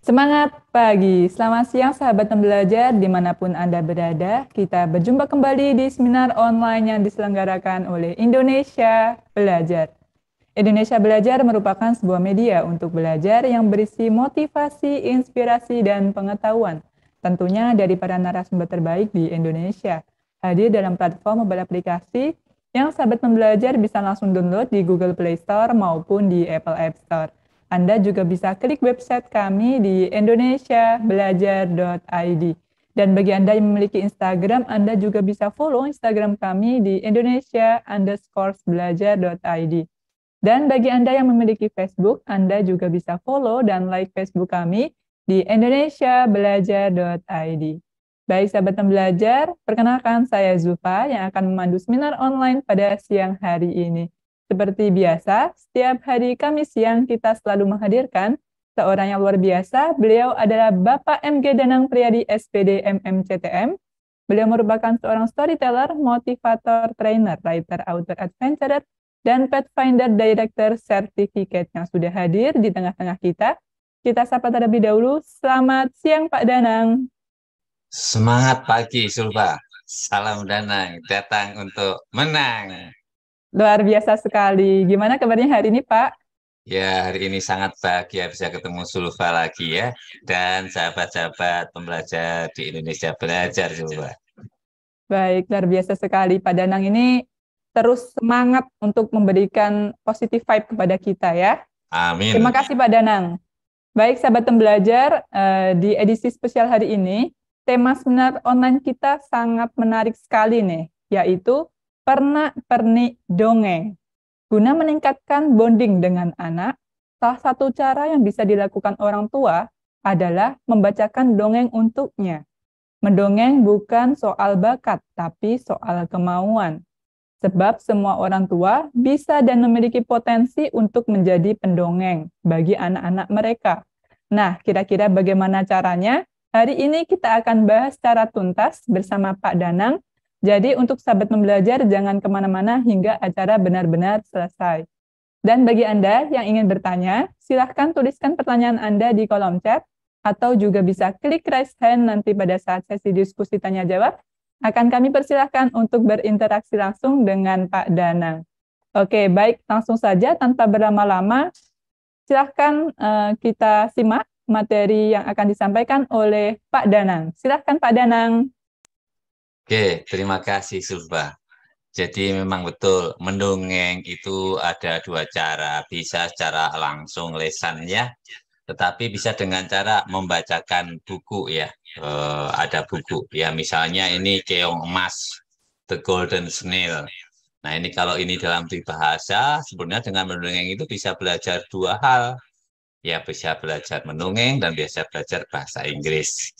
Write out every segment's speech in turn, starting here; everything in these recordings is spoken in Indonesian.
Semangat pagi, selamat siang sahabat pembelajar dimanapun Anda berada. Kita berjumpa kembali di seminar online yang diselenggarakan oleh Indonesia Belajar. Indonesia Belajar merupakan sebuah media untuk belajar yang berisi motivasi, inspirasi, dan pengetahuan. Tentunya dari para narasumber terbaik di Indonesia. Hadir dalam platform mobile aplikasi yang sahabat pembelajar bisa langsung download di Google Play Store maupun di Apple App Store. Anda juga bisa klik website kami di indonesiabelajar.id. Dan bagi Anda yang memiliki Instagram, Anda juga bisa follow Instagram kami di indonesia_belajar.id. Dan bagi Anda yang memiliki Facebook, Anda juga bisa follow dan like Facebook kami di indonesiabelajar.id. Baik sahabat pembelajar, perkenalkan saya Zulfa yang akan memandu seminar online pada siang hari ini. Seperti biasa, setiap hari Kamis siang kita selalu menghadirkan seorang yang luar biasa. Beliau adalah Bapak MG Danang Priyadi SPD MMCTM. Beliau merupakan seorang storyteller, motivator, trainer, writer, author, adventurer, dan Pathfinder Director Certificate yang sudah hadir di tengah-tengah kita. Kita sapa terlebih dahulu. Selamat siang Pak Danang. Semangat pagi, Sulfa. Salam Danang, datang untuk menang. Luar biasa sekali. Gimana kabarnya hari ini, Pak? Ya, hari ini sangat bahagia bisa ketemu Sulfa lagi ya. Dan sahabat-sahabat pembelajar di Indonesia Belajar, Sulfa. Baik, luar biasa sekali. Pak Danang ini terus semangat untuk memberikan positive vibe kepada kita ya. Terima Amin. kasih Pak Danang. Baik, sahabat pembelajar, di edisi spesial hari ini, tema seminar online kita sangat menarik sekali nih, yaitu pernak-pernik dongeng. Guna meningkatkan bonding dengan anak, salah satu cara yang bisa dilakukan orang tua adalah membacakan dongeng untuknya. Mendongeng bukan soal bakat, tapi soal kemauan. Sebab semua orang tua bisa dan memiliki potensi untuk menjadi pendongeng bagi anak-anak mereka. Nah, kira-kira bagaimana caranya? Hari ini kita akan bahas secara tuntas bersama Pak Danang. Jadi untuk sahabat pembelajar jangan kemana-mana hingga acara benar-benar selesai. Dan bagi Anda yang ingin bertanya, silahkan tuliskan pertanyaan Anda di kolom chat atau juga bisa klik raise hand nanti pada saat sesi diskusi tanya-jawab. Akan kami persilahkan untuk berinteraksi langsung dengan Pak Danang. Oke, baik, langsung saja tanpa berlama-lama, silahkan kita simak materi yang akan disampaikan oleh Pak Danang. Silahkan Pak Danang. Oke, terima kasih Sulfa. Jadi memang betul, mendongeng itu ada dua cara. Bisa secara langsung lesannya, tetapi bisa dengan cara membacakan buku ya. Ada buku ya, misalnya ini Keong Emas, The Golden Snail. Nah ini kalau ini dalam bahasa, sebenarnya dengan mendongeng itu bisa belajar dua hal. Ya bisa belajar mendongeng dan bisa belajar bahasa Inggris.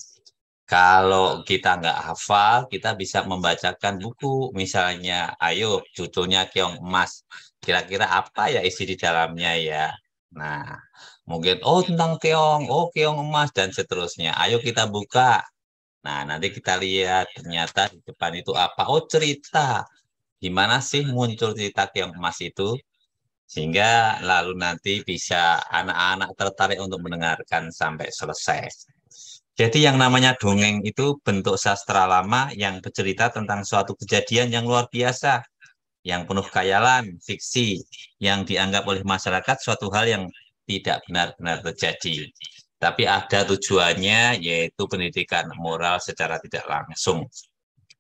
Kalau kita nggak hafal, kita bisa membacakan buku. Misalnya, ayo judulnya Keong Emas. Kira-kira apa ya isi di dalamnya ya? Nah, mungkin, oh tentang keong, oh keong emas, dan seterusnya. Ayo kita buka. Nah, nanti kita lihat ternyata di depan itu apa. Oh cerita. Gimana sih muncul cerita keong emas itu? Sehingga lalu nanti bisa anak-anak tertarik untuk mendengarkan sampai selesai. Jadi yang namanya dongeng itu bentuk sastra lama yang bercerita tentang suatu kejadian yang luar biasa, yang penuh khayalan, fiksi, yang dianggap oleh masyarakat suatu hal yang tidak benar-benar terjadi. Tapi ada tujuannya, yaitu pendidikan moral secara tidak langsung.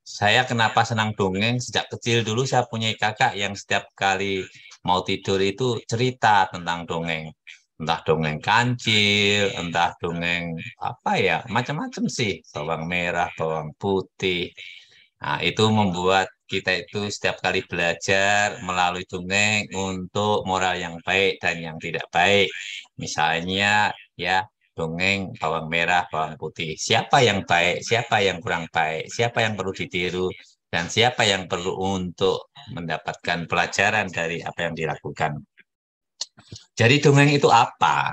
Saya kenapa senang dongeng? Sejak kecil dulu saya punya kakak yang setiap kali mau tidur itu cerita tentang dongeng. Entah dongeng kancil, entah dongeng apa ya, macam-macam sih. Bawang merah, bawang putih. Nah, itu membuat kita itu setiap kali belajar melalui dongeng untuk moral yang baik dan yang tidak baik. Misalnya ya dongeng bawang merah, bawang putih. Siapa yang baik, siapa yang kurang baik, siapa yang perlu ditiru, dan siapa yang perlu untuk mendapatkan pelajaran dari apa yang dilakukan. Jadi dongeng itu apa?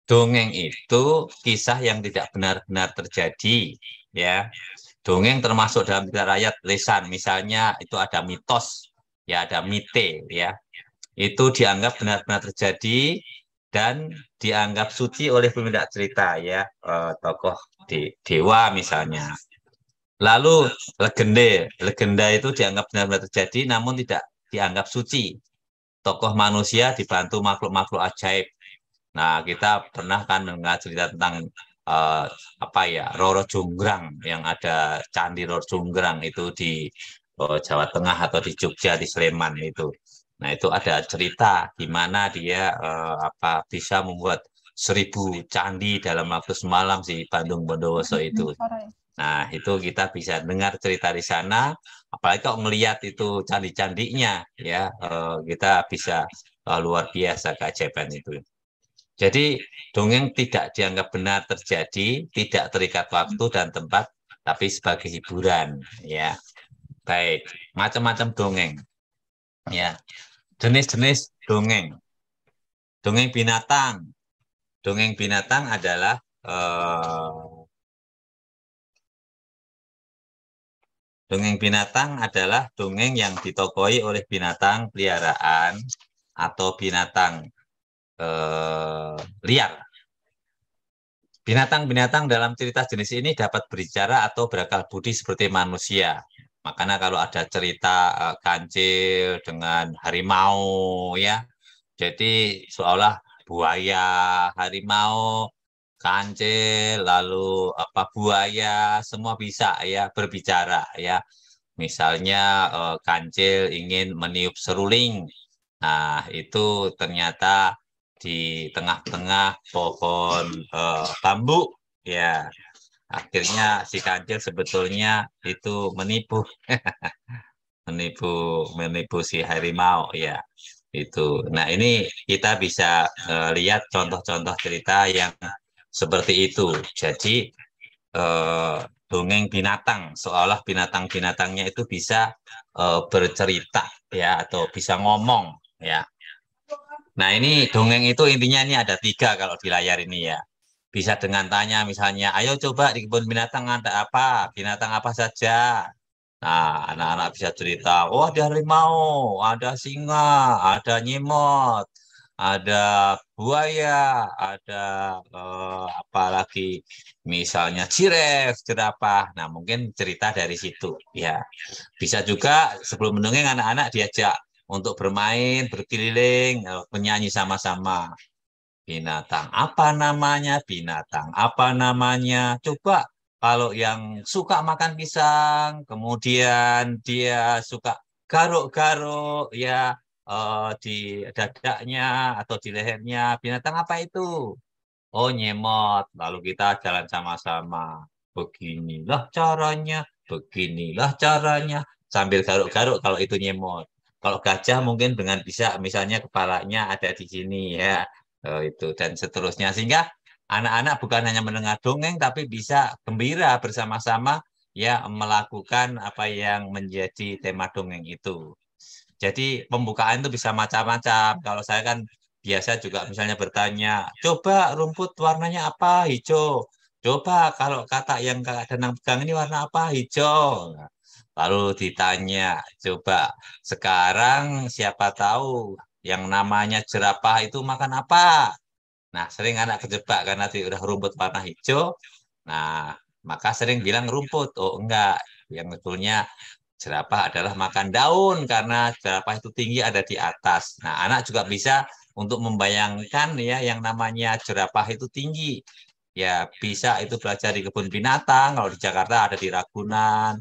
Dongeng itu kisah yang tidak benar-benar terjadi, ya. Dongeng termasuk dalam cerita rakyat lisan, misalnya itu ada mitos, ya ada mite, ya. Itu dianggap benar-benar terjadi dan dianggap suci oleh peminta cerita ya, tokoh dewa misalnya. Lalu legenda itu dianggap benar-benar terjadi namun tidak dianggap suci. Tokoh manusia dibantu makhluk-makhluk ajaib. Nah, kita pernah kan mendengar cerita tentang eh, apa ya, Roro Jonggrang, yang ada Candi Roro Jonggrang itu di Jawa Tengah atau di Jogja, di Sleman itu. Nah, itu ada cerita di mana dia apa bisa membuat 1.000 candi dalam waktu semalam si Bandung Bondowoso itu. Nah, itu kita bisa dengar cerita di sana, apalagi kalau melihat itu candi-candinya, ya, kita bisa luar biasa keajaiban itu. Jadi, dongeng tidak dianggap benar terjadi, tidak terikat waktu dan tempat, tapi sebagai hiburan, ya. Baik, macam-macam dongeng, ya. Jenis-jenis dongeng. Dongeng binatang. Dongeng binatang adalah dongeng binatang adalah dongeng yang ditokoi oleh binatang peliharaan atau binatang liar. Binatang-binatang dalam cerita jenis ini dapat berbicara atau berakal budi seperti manusia. Makanya kalau ada cerita kancil dengan harimau ya, jadi seolah buaya, harimau, kancil, lalu apa buaya, semua bisa ya berbicara ya. Misalnya kancil ingin meniup seruling. Nah, itu ternyata di tengah-tengah pohon bambu ya. Akhirnya si kancil sebetulnya itu menipu menipu menipu si harimau ya. Itu. Nah, ini kita bisa lihat contoh-contoh cerita yang seperti itu. Jadi eh, dongeng binatang, seolah binatang-binatangnya itu bisa bercerita ya atau bisa ngomong ya. Nah, ini dongeng itu intinya ini ada 3 kalau di layar ini ya. Bisa dengan tanya misalnya, ayo coba di kebun binatang ada apa, binatang apa saja. Nah, anak-anak bisa cerita, oh ada harimau, ada singa, ada nyimot, ada buaya, ada apa lagi, misalnya ciref, jerapah. Nah, mungkin cerita dari situ. Ya, bisa juga sebelum mendongeng anak-anak diajak untuk bermain, berkeliling, menyanyi sama-sama. Binatang apa namanya? Binatang apa namanya? Coba kalau yang suka makan pisang, kemudian dia suka garuk-garuk ya di dadanya atau di lehernya, binatang apa itu? Oh, nyemot. Lalu kita jalan sama-sama. Beginilah caranya, beginilah caranya. Sambil garuk-garuk kalau itu nyemot. Kalau gajah mungkin dengan bisa misalnya kepalanya ada di sini ya. Itu dan seterusnya. Sehingga anak-anak bukan hanya mendengar dongeng tapi bisa gembira bersama-sama ya melakukan apa yang menjadi tema dongeng itu. Jadi pembukaan itu bisa macam-macam. Kalau saya kan biasa juga misalnya bertanya, coba rumput warnanya apa? Hijau. Coba kalau kata yang Kak Danang pegang ini warna apa? Hijau. Lalu ditanya, coba sekarang siapa tahu yang namanya jerapah itu makan apa? Nah, sering anak kejebak karena udah rumput warna hijau. Nah, maka sering bilang rumput. Oh, enggak. Yang betulnya jerapah adalah makan daun karena jerapah itu tinggi ada di atas. Nah, anak juga bisa untuk membayangkan ya yang namanya jerapah itu tinggi. Ya, bisa itu belajar di kebun binatang. Kalau di Jakarta ada di Ragunan,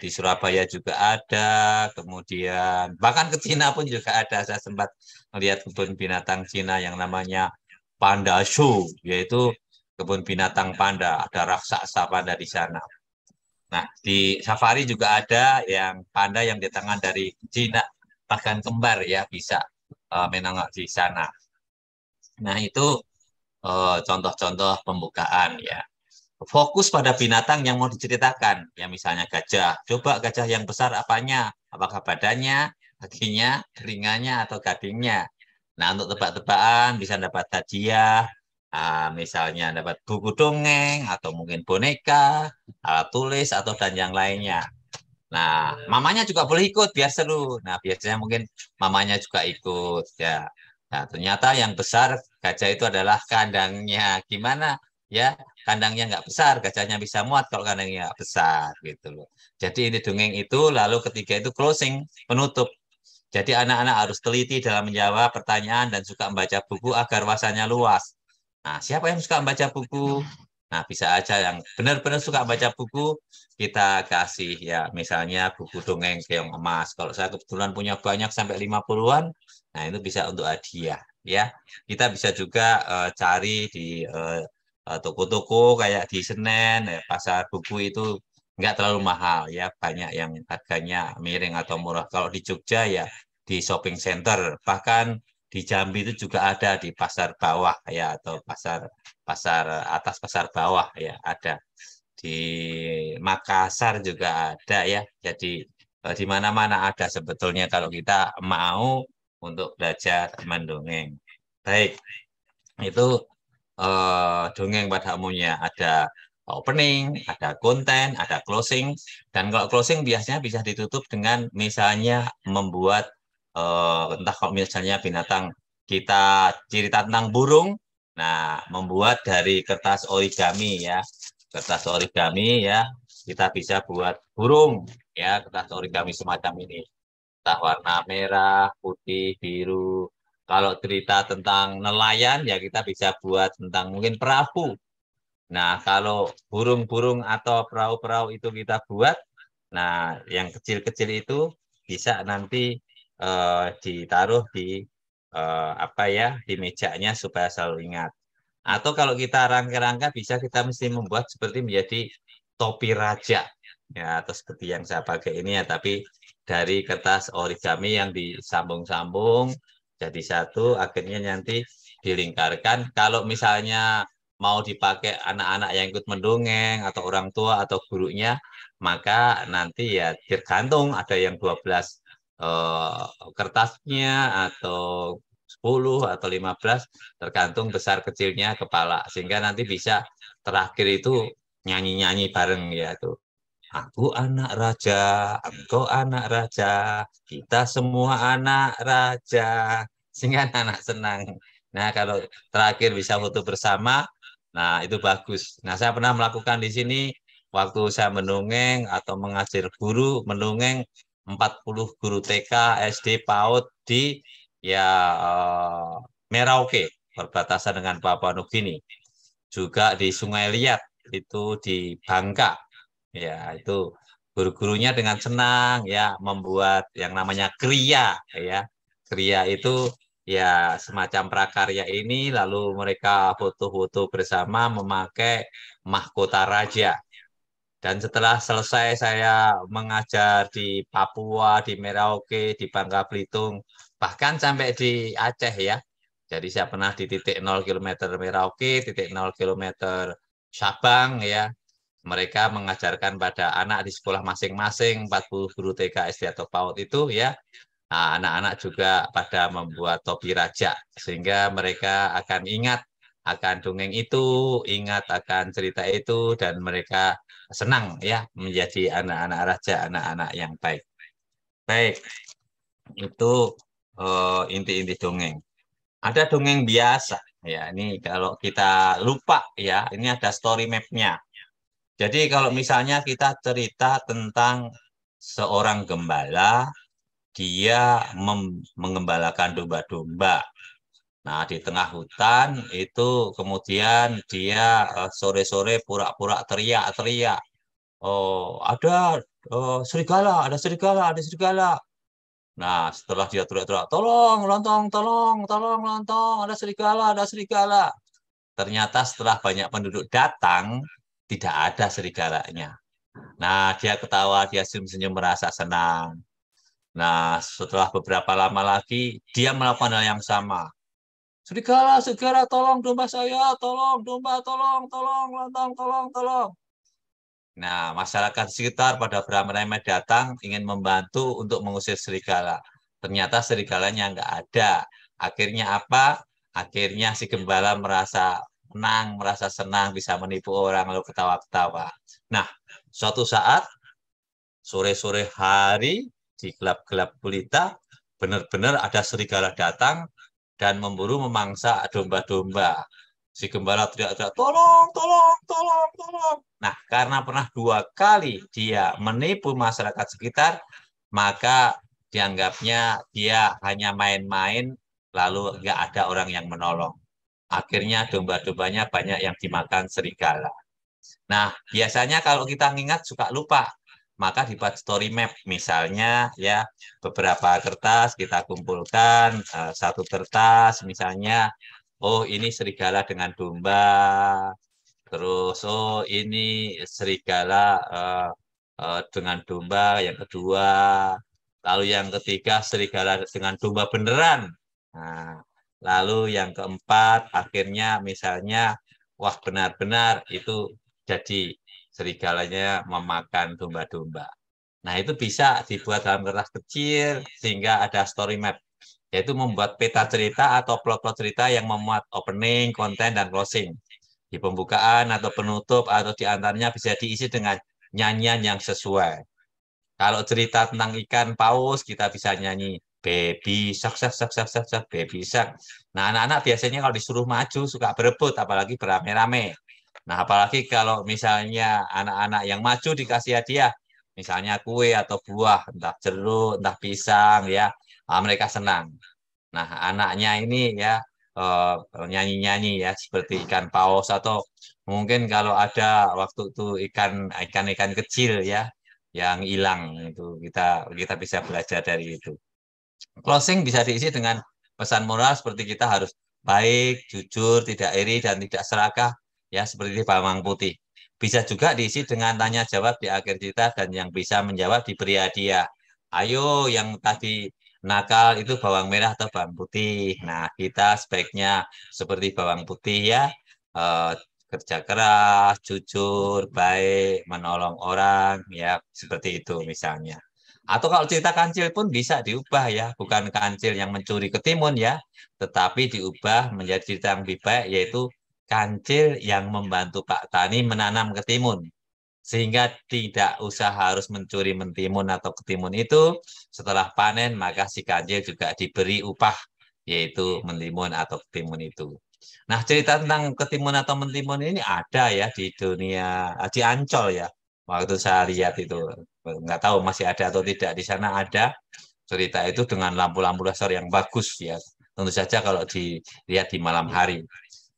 di Surabaya juga ada, kemudian bahkan ke Cina pun juga ada. Saya sempat melihat kebun binatang Cina yang namanya Panda Show, yaitu kebun binatang panda. Ada raksasa panda di sana. Nah, di safari juga ada yang panda yang datangkan dari Cina, bahkan kembar ya bisa menengok di sana. Nah, itu contoh-contoh pembukaan ya. Fokus pada binatang yang mau diceritakan. Ya misalnya gajah. Coba gajah yang besar apanya? Apakah badannya, kakinya, telinganya, atau gadingnya? Nah, untuk tebak-tebakan bisa dapat hadiah. Misalnya dapat buku dongeng, atau mungkin boneka, alat tulis, atau dan yang lainnya. Nah, mamanya juga boleh ikut biar seru. Nah, biasanya mungkin mamanya juga ikut. Ya, nah, ternyata yang besar Gajah itu adalah kandangnya. Gimana? Ya, kandangnya nggak besar, gajahnya bisa muat kalau kandangnya nggak besar gitu loh. Jadi ini dongeng itu, lalu ketiga itu closing, penutup. Jadi anak-anak harus teliti dalam menjawab pertanyaan dan suka membaca buku agar wawasannya luas. Nah, siapa yang suka membaca buku? Nah, bisa aja yang benar-benar suka baca buku, kita kasih ya misalnya buku dongeng keong emas. Kalau saya kebetulan punya banyak sampai 50-an, nah itu bisa untuk hadiah ya. Kita bisa juga cari di toko-toko kayak di Senen, pasar buku itu nggak terlalu mahal ya, banyak yang harganya miring atau murah. Kalau di Jogja ya di shopping center, bahkan di Jambi itu juga ada di pasar bawah ya atau pasar pasar atas pasar bawah ya ada di Makassar juga ada ya. Jadi di mana-mana ada sebetulnya kalau kita mau untuk belajar mendongeng. Baik, itu dongeng pada umumnya ada opening, ada konten, ada closing, dan kalau closing biasanya bisa ditutup dengan misalnya membuat entah kalau misalnya binatang kita cerita tentang burung, nah membuat dari kertas origami ya, kertas origami ya, kita bisa buat burung ya, kertas origami semacam ini, entah warna merah, putih, biru. Kalau cerita tentang nelayan, ya kita bisa buat tentang mungkin perahu. Nah, kalau burung-burung atau perahu-perahu itu kita buat, nah yang kecil-kecil itu bisa nanti ditaruh di apa ya di mejanya supaya selalu ingat. Atau kalau kita rangka-rangka bisa kita mesti membuat seperti menjadi topi raja ya atau seperti yang saya pakai ini ya tapi dari kertas origami yang disambung-sambung jadi satu akhirnya nanti dilingkarkan kalau misalnya mau dipakai anak-anak yang ikut mendongeng atau orang tua atau gurunya maka nanti ya tergantung ada yang 12 eh, kertasnya atau 10 atau 15 tergantung besar kecilnya kepala sehingga nanti bisa terakhir itu nyanyi-nyanyi bareng ya tuh. Aku anak raja, engkau anak raja, kita semua anak raja. Sehingga anak senang. Nah, kalau terakhir bisa foto bersama, nah itu bagus. Nah, saya pernah melakukan di sini waktu saya mendongeng atau mengajar guru mendongeng 40 guru TK, SD, PAUD di ya Merauke, perbatasan dengan Papua Nugini. Juga di Sungai Liat, itu di Bangka. Ya, itu guru-gurunya dengan senang ya membuat yang namanya kriya ya. Kriya itu ya semacam prakarya ini lalu mereka foto-foto bersama memakai mahkota raja. Dan setelah selesai saya mengajar di Papua, di Merauke, di Bangka Belitung, bahkan sampai di Aceh ya. Jadi saya pernah di titik 0 km Merauke, titik 0 km Sabang ya. Mereka mengajarkan pada anak di sekolah masing-masing, 40 guru TK, SD atau PAUD itu ya. Nah, anak-anak juga pada membuat topi raja, sehingga mereka akan ingat akan dongeng itu, ingat akan cerita itu, dan mereka senang ya menjadi anak-anak raja, anak-anak yang baik. Baik, itu inti-inti dongeng. Ada dongeng biasa, ya ini kalau kita lupa ya, ini ada story map-nya. Jadi kalau misalnya kita cerita tentang seorang gembala, dia mengembalakan domba-domba. Nah, di tengah hutan itu kemudian dia sore-sore pura-pura teriak-teriak. Oh, ada serigala, ada serigala, ada serigala. Nah, setelah dia teriak-teriak, tolong, lontong, tolong, tolong, lontong, ada serigala, ada serigala. Ternyata setelah banyak penduduk datang, tidak ada serigalanya. Nah, dia ketawa, dia senyum-senyum merasa senang. Nah, setelah beberapa lama lagi, dia melakukan hal yang sama. Serigala, serigala, tolong domba saya, tolong domba, tolong, lontong, tolong. Nah, masyarakat sekitar pada beramai-ramai datang ingin membantu untuk mengusir serigala. Ternyata serigalanya nggak ada. Akhirnya apa? Akhirnya si gembala merasa menang, merasa senang, bisa menipu orang, lalu ketawa-ketawa. Nah, suatu saat, sore-sore hari, di gelap-gelap gulita, benar-benar ada serigala datang, dan memburu memangsa domba-domba. Si gembala teriak-teriak, tolong, tolong, tolong, tolong. Nah, karena pernah 2 kali dia menipu masyarakat sekitar, maka dianggapnya dia hanya main-main, lalu nggak ada orang yang menolong. Akhirnya domba-dombanya banyak yang dimakan serigala. Nah, biasanya kalau kita ngingat suka lupa, maka dibuat story map. Misalnya ya beberapa kertas kita kumpulkan, satu kertas misalnya, oh ini serigala dengan domba, terus oh ini serigala dengan domba yang kedua, lalu yang ketiga serigala dengan domba beneran. Nah, lalu yang keempat akhirnya misalnya, wah benar-benar itu jadi serigalanya memakan domba-domba. Nah, itu bisa dibuat dalam kertas kecil sehingga ada story map, yaitu membuat peta cerita atau plot-plot cerita yang memuat opening, konten, dan closing. Di pembukaan atau penutup atau di antaranya bisa diisi dengan nyanyian yang sesuai. Kalau cerita tentang ikan paus, kita bisa nyanyi baby shark, shark, shark, shark, shark, shark, baby shark. Nah, anak-anak biasanya kalau disuruh maju suka berebut, apalagi beramai-ramai. Nah, apalagi kalau misalnya anak-anak yang maju dikasih hadiah, misalnya kue atau buah, entah jeruk, entah pisang, ya, mereka senang. Nah, anaknya ini ya nyanyi-nyanyi ya seperti ikan paus, atau mungkin kalau ada waktu itu ikan-ikan kecil ya yang hilang, itu kita kita bisa belajar dari itu. Closing bisa diisi dengan pesan moral seperti kita harus baik, jujur, tidak iri, dan tidak serakah, ya seperti di bawang putih. Bisa juga diisi dengan tanya jawab di akhir cerita dan yang bisa menjawab diberi hadiah. Ayo yang tadi nakal itu bawang merah atau bawang putih. Nah, kita sebaiknya seperti bawang putih ya, eh, kerja keras, jujur, baik, menolong orang, ya seperti itu misalnya. Atau kalau cerita kancil pun bisa diubah ya, bukan kancil yang mencuri ketimun ya, tetapi diubah menjadi cerita yang lebih baik, yaitu kancil yang membantu Pak Tani menanam ketimun. Sehingga tidak usah harus mencuri mentimun atau ketimun itu, setelah panen maka si kancil juga diberi upah, yaitu mentimun atau ketimun itu. Nah, cerita tentang ketimun atau mentimun ini ada ya di dunia, di Ancol ya. Waktu saya lihat itu, nggak tahu masih ada atau tidak. Di sana ada cerita itu dengan lampu-lampu laser yang bagus ya. Tentu saja kalau dilihat di malam hari.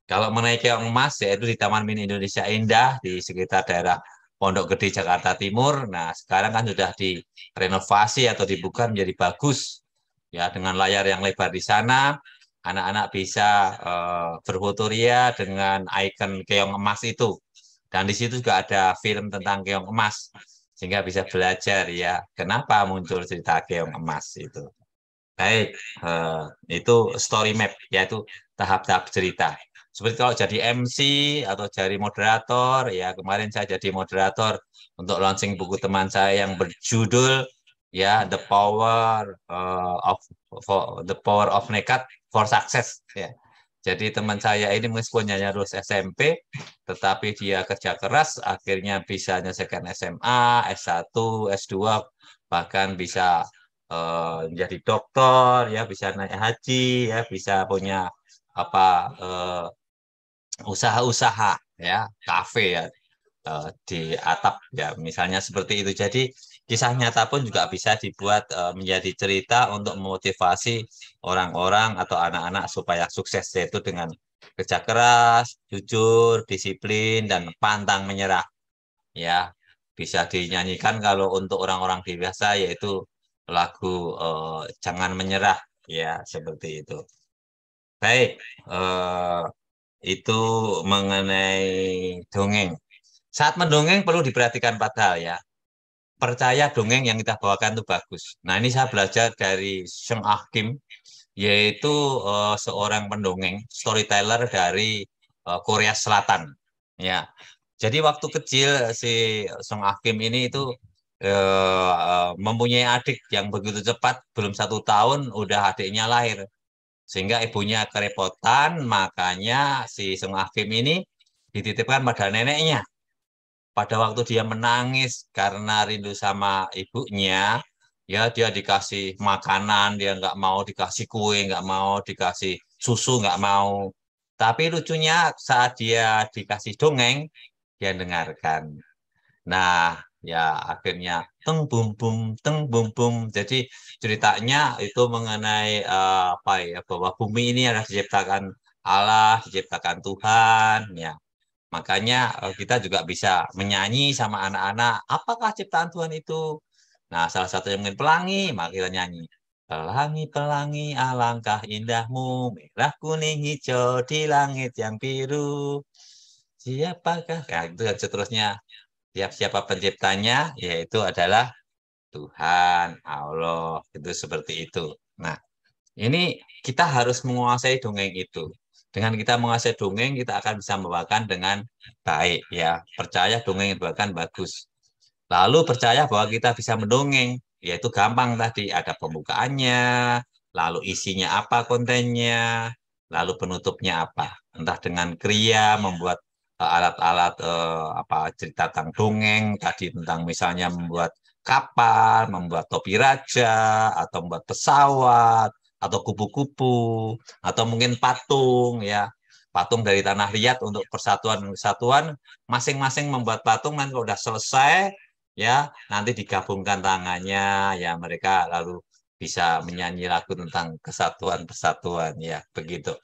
Kalau mengenai keong emas, yaitu di Taman Mini Indonesia Indah di sekitar daerah Pondok Gede, Jakarta Timur. Nah, sekarang kan sudah direnovasi atau dibuka menjadi bagus. Ya, dengan layar yang lebar di sana, anak-anak bisa berfotoria dengan ikon keong emas itu. Dan di situ juga ada film tentang keong emas, sehingga bisa belajar ya kenapa muncul cerita keong emas itu. Baik, itu story map, yaitu tahap-tahap cerita. Seperti kalau jadi MC atau jadi moderator, ya kemarin saya jadi moderator untuk launching buku teman saya yang berjudul ya The Power of Nekat for Success. Ya. Jadi teman saya ini meskipun hanya lulus SMP, tetapi dia kerja keras, akhirnya bisa menyelesaikan SMA, S1, S2, bahkan bisa menjadi dokter, ya bisa naik haji, ya bisa punya apa usaha-usaha ya kafe ya di atap ya misalnya seperti itu. Jadi kisah nyata pun juga bisa dibuat menjadi cerita untuk memotivasi orang-orang atau anak-anak supaya sukses, yaitu dengan kerja keras, jujur, disiplin, dan pantang menyerah. Ya, bisa dinyanyikan kalau untuk orang-orang dewasa, yaitu lagu Jangan Menyerah, ya seperti itu. Baik, itu mengenai dongeng. Saat mendongeng perlu diperhatikan 4 hal ya. Percaya dongeng yang kita bawakan itu bagus. Nah, ini saya belajar dari Seung Ah Kim, yaitu seorang pendongeng, storyteller dari Korea Selatan. Ya, jadi waktu kecil si Song Ah Kim ini itu mempunyai adik yang begitu cepat, belum 1 tahun udah adiknya lahir. Sehingga ibunya kerepotan, makanya si Song Ah Kim ini dititipkan pada neneknya. Pada waktu dia menangis karena rindu sama ibunya, ya dia dikasih makanan, dia nggak mau dikasih kue, nggak mau dikasih susu nggak mau. Tapi lucunya saat dia dikasih dongeng, dia dengarkan. Nah, ya akhirnya teng bum bum. Jadi ceritanya itu mengenai apa ya, bahwa bumi ini adalah diciptakan Allah, diciptakan Tuhan, ya. Makanya kita juga bisa menyanyi sama anak-anak, apakah ciptaan Tuhan itu? Nah, salah satu yang mungkin pelangi, maka kita nyanyi. Pelangi-pelangi alangkah indahmu, merah kuning hijau di langit yang biru. Siapakah? Nah, itu dan seterusnya. Siapa penciptanya? Yaitu adalah Tuhan, Allah. Itu seperti itu. Nah, ini kita harus menguasai dongeng itu. Dengan kita menguasai dongeng, kita akan bisa membawakan dengan baik. Ya, percaya dongeng yang dibawakan bagus. Lalu percaya bahwa kita bisa mendongeng, yaitu gampang tadi. Ada pembukaannya, lalu isinya apa kontennya, lalu penutupnya apa. Entah dengan kriya, membuat alat-alat apa cerita tentang dongeng, tadi tentang misalnya membuat kapal, membuat topi raja, atau membuat pesawat, atau kupu-kupu, atau mungkin patung, ya. Patung dari tanah liat untuk persatuan-kesatuan, masing-masing membuat patung, nanti kalau sudah selesai, ya nanti digabungkan tangannya, ya mereka lalu bisa menyanyi lagu tentang kesatuan persatuan, ya begitu.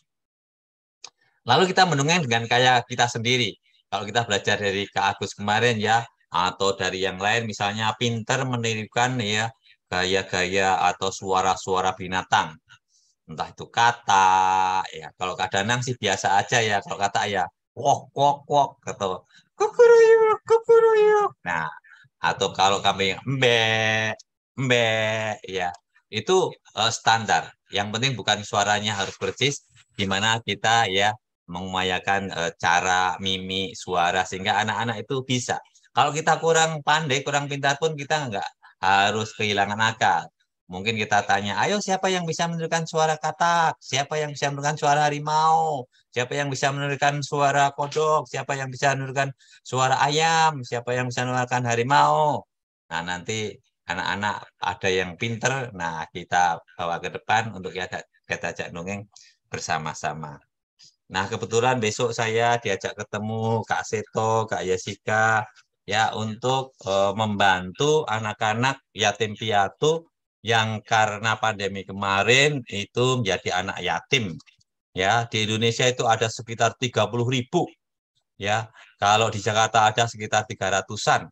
Lalu kita mendongeng dengan kayak kita sendiri. Kalau kita belajar dari Kak Agus kemarin, ya, atau dari yang lain, misalnya pinter menirukan ya gaya-gaya atau suara-suara binatang, entah itu kata, ya kalau kadang sih biasa aja, ya kalau kata ya wok wok wok atau kukuruyuk kukuruyuk. Nah, atau kalau kami embe embe, ya itu standar. Yang penting bukan suaranya harus persis, gimana kita ya mengupayakan cara mimik suara sehingga anak-anak itu bisa. Kalau kita kurang pandai, kurang pintar pun kita nggak harus kehilangan akal. Mungkin kita tanya, ayo siapa yang bisa menirukan suara katak? Siapa yang bisa menirukan suara harimau? Siapa yang bisa menirukan suara kodok? Siapa yang bisa menirukan suara ayam? Siapa yang bisa menirukan harimau? Nah, nanti anak-anak ada yang pinter, nah kita bawa ke depan untuk kita ajak dongeng bersama-sama. Nah, kebetulan besok saya diajak ketemu Kak Seto, Kak Yesika, ya untuk membantu anak-anak yatim piatu yang karena pandemi kemarin itu menjadi anak yatim. Ya, di Indonesia itu ada sekitar 30.000. Ya, kalau di Jakarta ada sekitar 300-an.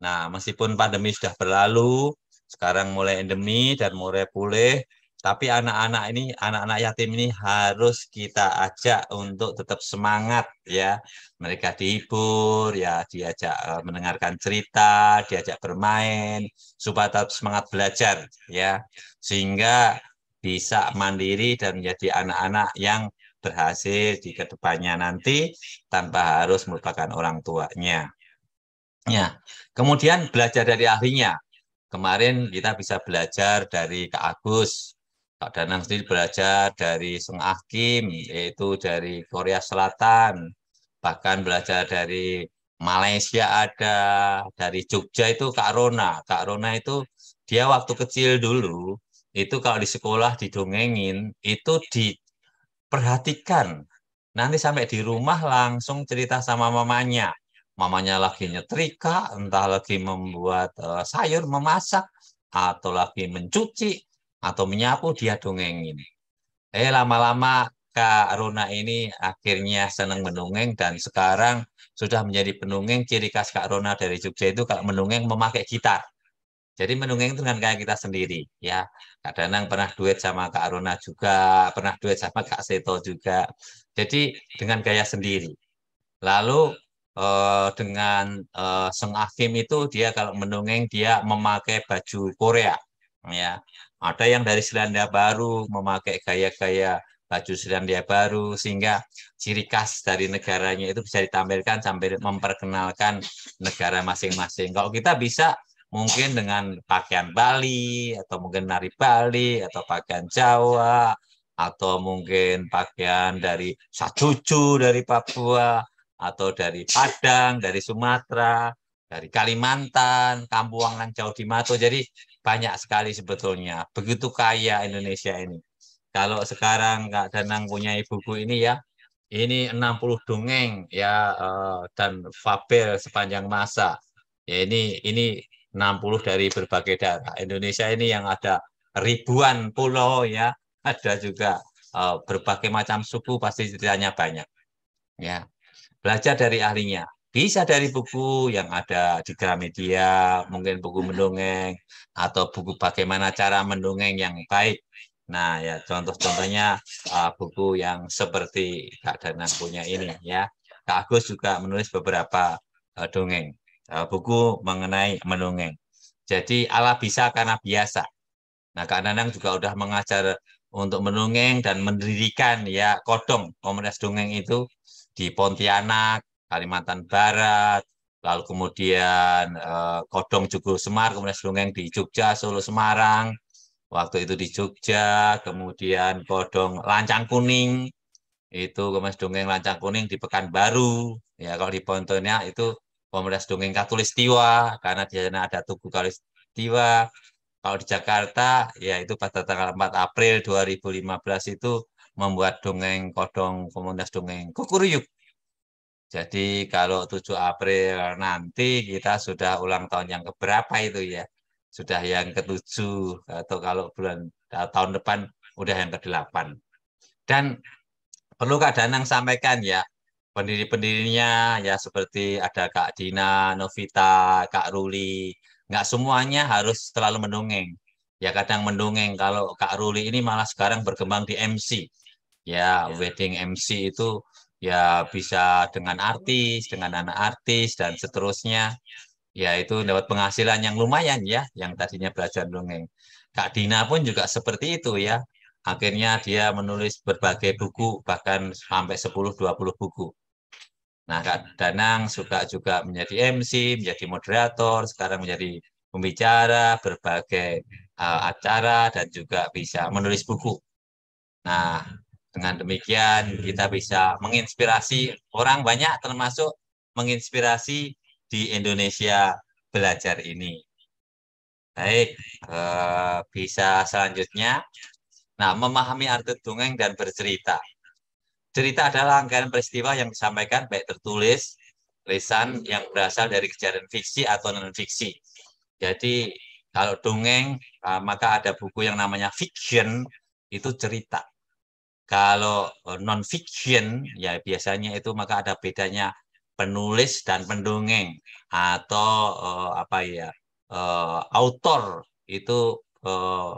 Nah, meskipun pandemi sudah berlalu, sekarang mulai endemi dan mulai pulih, tapi anak-anak ini, anak-anak yatim ini harus kita ajak untuk tetap semangat, ya. Mereka dihibur, ya, diajak mendengarkan cerita, diajak bermain, supaya tetap semangat belajar, ya, sehingga bisa mandiri dan menjadi anak-anak yang berhasil di kedepannya nanti tanpa harus merupakan orang tuanya. Ya, kemudian belajar dari ahlinya. Kemarin kita bisa belajar dari Kak Agus. Kak Danang sendiri belajar dari Seng Ah Kim, yaitu dari Korea Selatan. Bahkan belajar dari Malaysia ada, dari Jogja itu Kak Rona. Kak Rona itu dia waktu kecil dulu, itu kalau di sekolah didongengin, itu diperhatikan. Nanti sampai di rumah langsung cerita sama mamanya. Mamanya lagi nyetrika, entah lagi membuat sayur, memasak, atau lagi mencuci, atau menyapu, dia dongengin. Lama-lama Kak Rona ini akhirnya senang mendongeng dan sekarang sudah menjadi pendongeng. Ciri khas Kak Rona dari Jogja itu kalau mendongeng memakai gitar. Jadi mendongeng itu dengan kayak kita sendiri, ya. Kak Danang pernah duet sama Kak Rona juga, pernah duet sama Kak Seto juga. Jadi dengan gaya sendiri. Lalu dengan Seng Akim itu dia kalau mendongeng dia memakai baju Korea, ya. Ada yang dari Selandia Baru memakai gaya-gaya baju Selandia Baru sehingga ciri khas dari negaranya itu bisa ditampilkan sambil memperkenalkan negara masing-masing. Kalau kita bisa mungkin dengan pakaian Bali atau mungkin nari Bali atau pakaian Jawa atau mungkin pakaian dari Sajuju dari Papua atau dari Padang, dari Sumatera, dari Kalimantan, Kampuang, Jawa di Mato. Jadi banyak sekali sebetulnya. Begitu kaya Indonesia ini. Kalau sekarang Kak Danang punya buku ini ya, ini 60 dongeng ya, dan fabel sepanjang masa. Ya ini 60 dari berbagai daerah. Indonesia ini yang ada ribuan pulau ya, ada juga berbagai macam suku, pasti ceritanya banyak. Ya, belajar dari ahlinya. Bisa dari buku yang ada di Gramedia, mungkin buku mendongeng, atau buku bagaimana cara mendongeng yang baik. Nah, ya contoh-contohnya buku yang seperti Kak Danang punya ini ya. Kak Agus juga menulis beberapa dongeng, buku mengenai mendongeng. Jadi ala bisa karena biasa. Nah, Kak Danang juga udah mengajar untuk mendongeng dan mendirikan ya Kodong, komunitas dongeng itu di Pontianak, Kalimantan Barat, lalu kemudian Kodong Joglo Semar, komunitas dongeng di Jogja, Solo, Semarang, waktu itu di Jogja, kemudian Kodong Lancang Kuning, itu komunitas dongeng Lancang Kuning di Pekanbaru, ya kalau di Pontianak itu komunitas dongeng Katulistiwa, karena di sana ada Tugu Katulistiwa. Kalau di Jakarta, ya itu pada tanggal 4 April 2015 itu membuat dongeng Kodong, komunitas dongeng Kukuruyuk. Jadi kalau 7 April nanti kita sudah ulang tahun yang keberapa itu ya? Sudah yang ke-7 atau kalau tahun depan udah yang ke-8. Dan perlu Kak Danang sampaikan ya, pendiri-pendirinya ya seperti ada Kak Dina, Novita, Kak Ruli, nggak semuanya harus selalu mendongeng. Ya kadang mendongeng, kalau Kak Ruli ini malah sekarang berkembang di MC. Ya, wedding MC itu ya bisa dengan artis, dengan anak artis, dan seterusnya. Ya itu dapat penghasilan yang lumayan ya, yang tadinya belajar dongeng. Kak Dina pun juga seperti itu ya. Akhirnya dia menulis berbagai buku, bahkan sampai 10-20 buku. Nah, Kak Danang suka juga menjadi MC, menjadi moderator, sekarang menjadi pembicara, berbagai acara, dan juga bisa menulis buku. Nah, dengan demikian kita bisa menginspirasi orang banyak, termasuk menginspirasi di Indonesia belajar ini. Baik, bisa selanjutnya. Nah, memahami arti dongeng dan bercerita. Cerita adalah rangkaian peristiwa yang disampaikan baik tertulis, lisan yang berasal dari kejadian fiksi atau non-fiksi. Jadi, kalau dongeng, maka ada buku yang namanya fiction, itu cerita. Kalau non-fiction, ya biasanya itu maka ada bedanya penulis dan pendongeng. Atau apa ya, autor itu eh,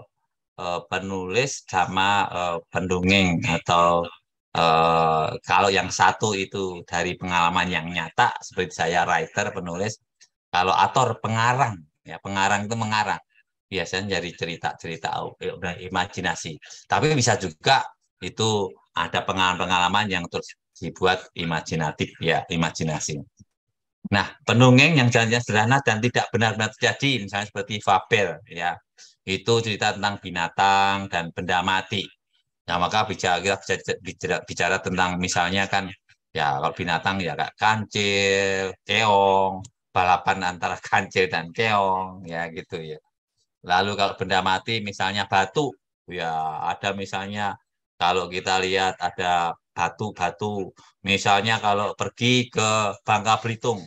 penulis sama pendongeng, atau kalau yang satu itu dari pengalaman yang nyata seperti saya writer penulis, kalau author pengarang, ya pengarang itu mengarang biasanya dari cerita-cerita imajinasi, tapi bisa juga itu ada pengalaman-pengalaman yang terus dibuat imajinatif ya, imajinasi. Nah, pendongeng yang jalannya sederhana dan tidak benar-benar terjadi, misalnya seperti fabel, ya, itu cerita tentang binatang dan benda mati. Nah, maka bicara tentang misalnya kan, ya kalau binatang ya kayak kancil, keong, balapan antara kancil dan keong, ya gitu ya. Lalu kalau benda mati misalnya batu, ya ada misalnya kalau kita lihat ada batu-batu, misalnya kalau pergi ke Bangka Belitung.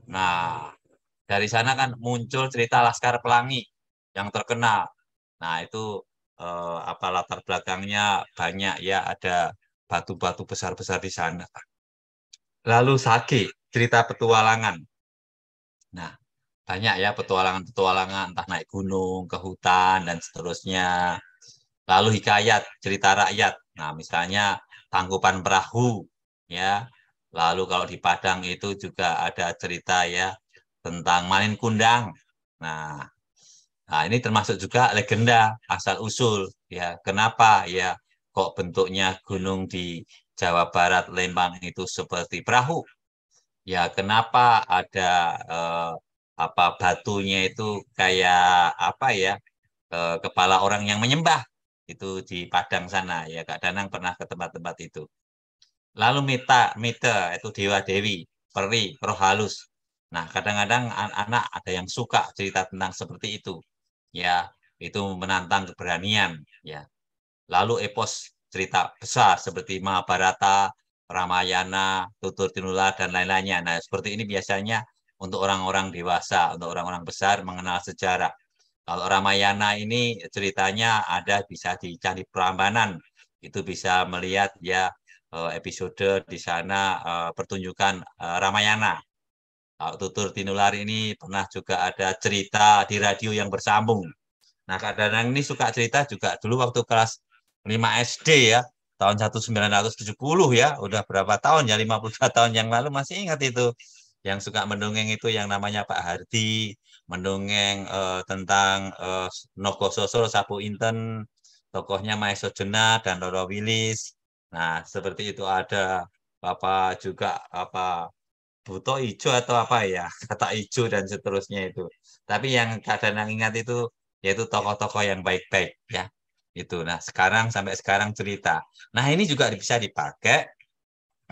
Nah, dari sana kan muncul cerita Laskar Pelangi yang terkenal. Nah, itu apa latar belakangnya banyak ya, ada batu-batu besar-besar di sana. Lalu Sage, cerita petualangan. Nah, banyak ya petualangan-petualangan, entah naik gunung, ke hutan, dan seterusnya. Lalu hikayat, cerita rakyat. Nah, misalnya Tangkupan Perahu, ya. Lalu kalau di Padang itu juga ada cerita ya tentang Malin Kundang. Nah, ini termasuk juga legenda asal-usul, ya. Kenapa ya kok bentuknya gunung di Jawa Barat, Lembang itu seperti perahu? Ya, kenapa ada apa batunya itu kayak apa ya, kepala orang yang menyembah itu di Padang sana ya, Kak Danang pernah ke tempat-tempat itu. Lalu mita itu dewa dewi, peri, roh halus. Nah, kadang-kadang anak-anak ada yang suka cerita tentang seperti itu. Ya, itu menantang keberanian ya. lalu epos cerita besar seperti Mahabharata, Ramayana, Tutur Tinular, dan lain-lainnya. Nah, seperti ini biasanya untuk orang-orang dewasa, untuk orang-orang besar mengenal sejarah. Kalau Ramayana ini ceritanya ada bisa di Candi Prambanan, itu bisa melihat ya episode di sana pertunjukan Ramayana. Kalau Tutur Tinular ini pernah juga ada cerita di radio yang bersambung. Nah, Kak Danang ini suka cerita juga dulu waktu kelas 5 SD ya, tahun 1970 ya, udah berapa tahun ya, 52 tahun yang lalu masih ingat itu. Yang suka mendongeng itu yang namanya Pak Hardi, mendongeng tentang Nogososro Sapu Inten, tokohnya Maeso Jena dan Roro Wilis. Nah, seperti itu ada apa juga apa Buto Ijo atau apa ya, kata Ijo dan seterusnya itu. Tapi yang kadang ingat itu yaitu tokoh-tokoh yang baik-baik ya. Itu. Nah, sekarang sampai sekarang cerita. Nah, ini juga bisa dipakai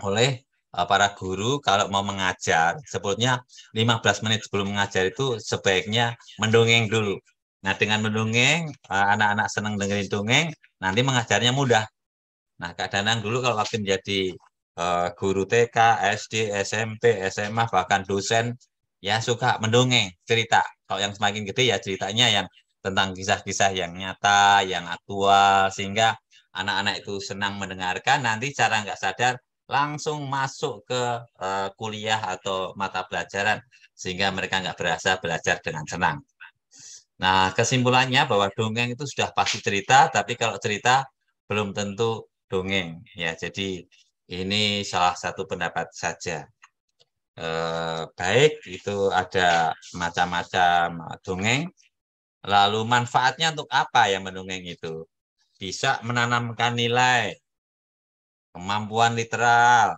oleh para guru kalau mau mengajar. Sebetulnya 15 menit sebelum mengajar itu sebaiknya mendongeng dulu. Nah, dengan mendongeng, anak-anak senang dengerin dongeng, nanti mengajarnya mudah. Nah, Kak Danang dulu kalau waktu menjadi guru TK, SD, SMP, SMA, bahkan dosen, ya suka mendongeng, cerita. Kalau yang semakin gede ya ceritanya yang tentang kisah-kisah yang nyata, yang aktual, sehingga anak-anak itu senang mendengarkan, nanti cara nggak sadar langsung masuk ke kuliah atau mata pelajaran, sehingga mereka nggak berasa belajar dengan senang. Nah, kesimpulannya bahwa dongeng itu sudah pasti cerita, tapi kalau cerita belum tentu dongeng. Ya, jadi ini salah satu pendapat saja. Baik, itu ada macam-macam dongeng. Lalu manfaatnya untuk apa yang mendongeng itu? Bisa menanamkan nilai, kemampuan literal,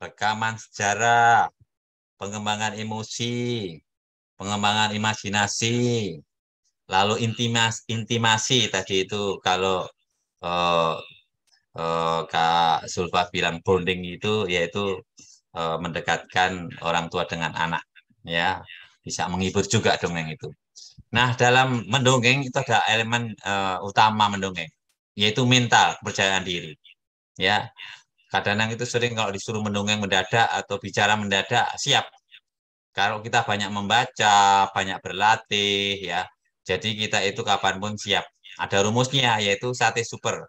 rekaman sejarah, pengembangan emosi, pengembangan imajinasi, lalu intimasi tadi itu kalau eh, Kak Sulfa bilang bonding itu yaitu mendekatkan orang tua dengan anak ya bisa menghibur juga dongeng itu. Nah dalam mendongeng itu ada elemen utama mendongeng yaitu mental kepercayaan diri ya. Kadang itu sering kalau disuruh mendongeng mendadak atau bicara mendadak siap. Kalau kita banyak membaca, banyak berlatih ya. Jadi kita itu kapanpun siap. Ada rumusnya yaitu sate super.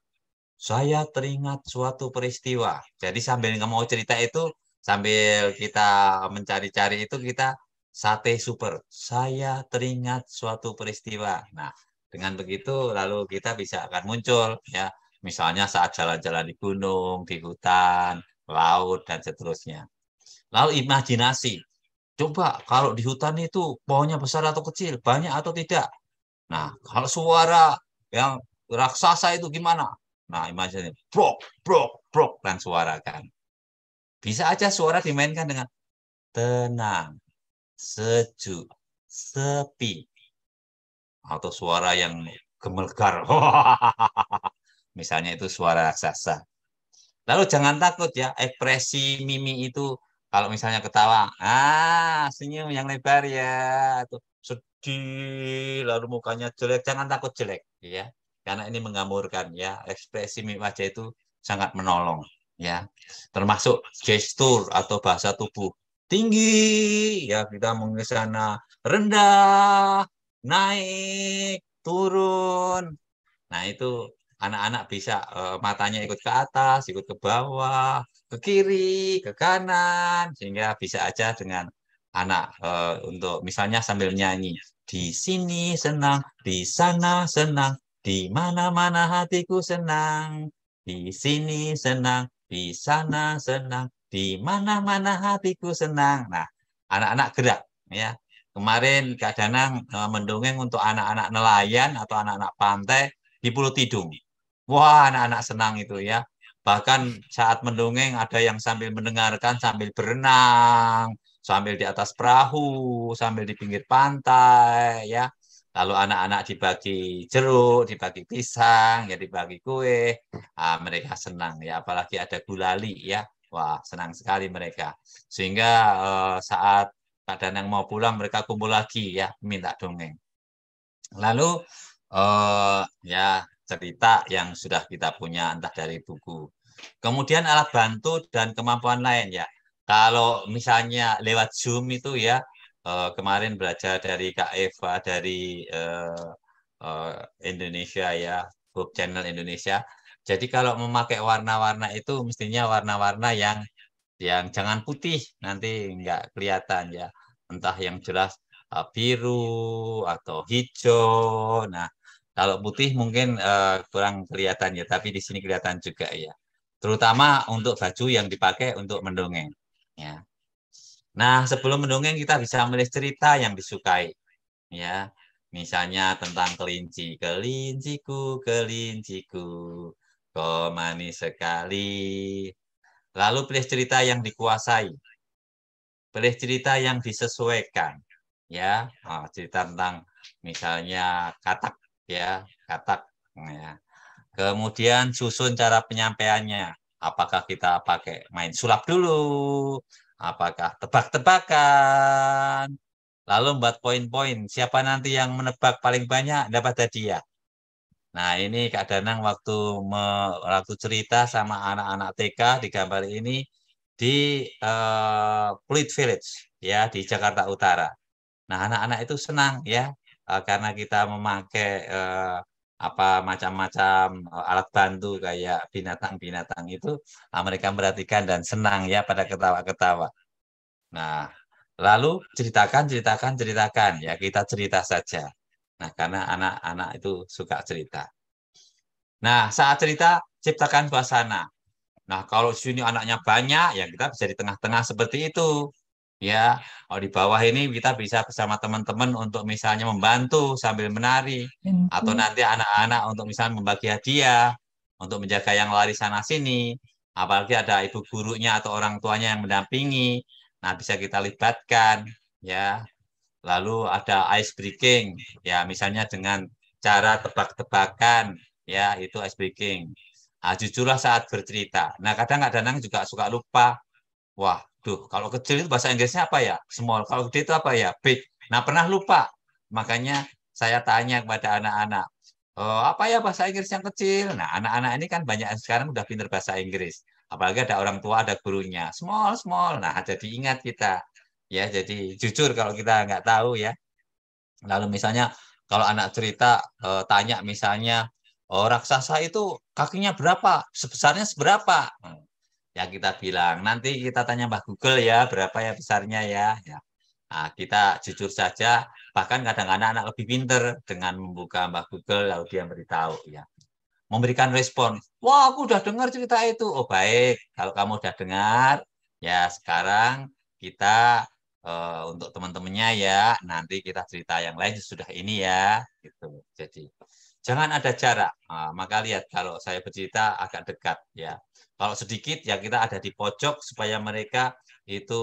Saya teringat suatu peristiwa. Jadi sambil nggak mau cerita itu, sambil kita mencari-cari itu kita sate super. Saya teringat suatu peristiwa. Nah, dengan begitu lalu kita bisa akan muncul ya. Misalnya saat jalan-jalan di gunung, di hutan, laut dan seterusnya. Lalu imajinasi. Coba kalau di hutan itu pohonnya besar atau kecil, banyak atau tidak. Nah, kalau suara yang raksasa itu gimana? Nah, imajinasi, brok, brok, brok, dan suara kan. Bisa aja suara dimainkan dengan tenang, sejuk, sepi, atau suara yang gemegar. Misalnya itu suara raksasa. Lalu jangan takut ya, ekspresi mimi itu kalau misalnya ketawa, senyum yang lebar ya, atau sedih, lalu mukanya jelek, jangan takut jelek ya. Karena ini menggambarkan ya, ekspresi mimi wajah itu sangat menolong ya. Termasuk gestur atau bahasa tubuh. Tinggi ya kita mau ke sana, rendah, naik, turun. Nah, itu anak-anak bisa matanya ikut ke atas, ikut ke bawah, ke kiri, ke kanan, sehingga bisa aja dengan anak untuk misalnya sambil nyanyi. Di sini senang, di sana senang, di mana-mana hatiku senang. Di sini senang, di sana senang, di mana-mana hatiku senang. Nah, anak-anak gerak ya. Kemarin Kak Danang mendongeng untuk anak-anak nelayan atau anak-anak pantai di Pulau Tidung. Wah, anak-anak senang itu ya. Bahkan saat mendongeng ada yang sambil mendengarkan, sambil berenang, sambil di atas perahu, sambil di pinggir pantai ya. Lalu anak-anak dibagi jeruk, dibagi pisang, ya dibagi kue. Mereka senang ya, apalagi ada gulali ya. Wah, senang sekali mereka. Sehingga saat Kak Danang mau pulang mereka kumpul lagi ya, minta dongeng. Lalu ya cerita yang sudah kita punya entah dari buku. Kemudian alat bantu dan kemampuan lain ya. Kalau misalnya lewat Zoom itu ya, kemarin belajar dari Kak Eva dari Indonesia ya, Book Channel Indonesia. Jadi kalau memakai warna-warna itu mestinya warna-warna yang jangan putih, nanti nggak kelihatan ya. Entah yang jelas biru atau hijau. Nah, kalau putih mungkin kurang kelihatan ya, tapi di sini kelihatan juga ya. Terutama untuk baju yang dipakai untuk mendongeng. Ya. Nah, sebelum mendongeng kita bisa menulis cerita yang disukai. Ya, misalnya tentang kelinci. Kelinciku, kelinciku, kau manis sekali. Lalu pilih cerita yang dikuasai. Pilih cerita yang disesuaikan. Ya, cerita tentang misalnya katak ya, katak ya. Kemudian susun cara penyampaiannya. Apakah kita pakai main sulap dulu? Apakah tebak-tebakan? Lalu membuat poin-poin. Siapa nanti yang menebak paling banyak dapat hadiah. Nah, ini Kak Danang waktu cerita sama anak-anak TK di gambar ini di Pluit Village ya di Jakarta Utara. Nah, anak-anak itu senang ya karena kita memakai apa macam-macam alat bantu kayak binatang-binatang itu, mereka memperhatikan dan senang ya pada ketawa-ketawa. Nah, lalu ceritakan, ceritakan, ceritakan ya kita cerita saja. Nah, karena anak-anak itu suka cerita. Nah, saat cerita ciptakan suasana. Nah, kalau di sini anaknya banyak, ya kita bisa di tengah-tengah seperti itu. Ya, kalau di bawah ini kita bisa bersama teman-teman untuk misalnya membantu sambil menari. Atau Tentu. nanti anak-anak untuk misalnya membagi hadiah, untuk menjaga yang lari sana-sini. Apalagi ada ibu gurunya atau orang tuanya yang mendampingi. Nah, bisa kita libatkan. Ya, lalu ada ice breaking. Ya, misalnya dengan cara tebak-tebakan. Ya, itu ice breaking. Nah, jujurlah saat bercerita. Nah, kadang kadang juga suka lupa. Wah, duh, kalau kecil itu bahasa Inggrisnya apa ya? Small. Kalau gede itu apa ya? Big. Nah, pernah lupa. Makanya saya tanya kepada anak-anak, oh, apa ya bahasa Inggris yang kecil? Nah, anak-anak ini kan banyak yang sekarang udah pinter bahasa Inggris. Apalagi ada orang tua, ada gurunya. Small, small. Nah, jadi ingat kita. Ya, jadi jujur kalau kita nggak tahu ya. Lalu misalnya kalau anak cerita tanya misalnya, oh raksasa itu kakinya berapa? Sebesarnya seberapa? Ya kita bilang, nanti kita tanya Mbah Google ya, berapa ya besarnya ya. Ya. Nah, kita jujur saja, bahkan kadang anak-anak lebih pinter dengan membuka Mbah Google lalu dia beritahu ya. Memberikan respon, wah aku udah dengar cerita itu. Oh baik, kalau kamu udah dengar, ya sekarang kita untuk teman-temannya ya, nanti kita cerita yang lain sudah ini ya, gitu. Jadi jangan ada jarak. Nah, maka lihat kalau saya bercerita agak dekat ya. Kalau sedikit ya kita ada di pojok supaya mereka itu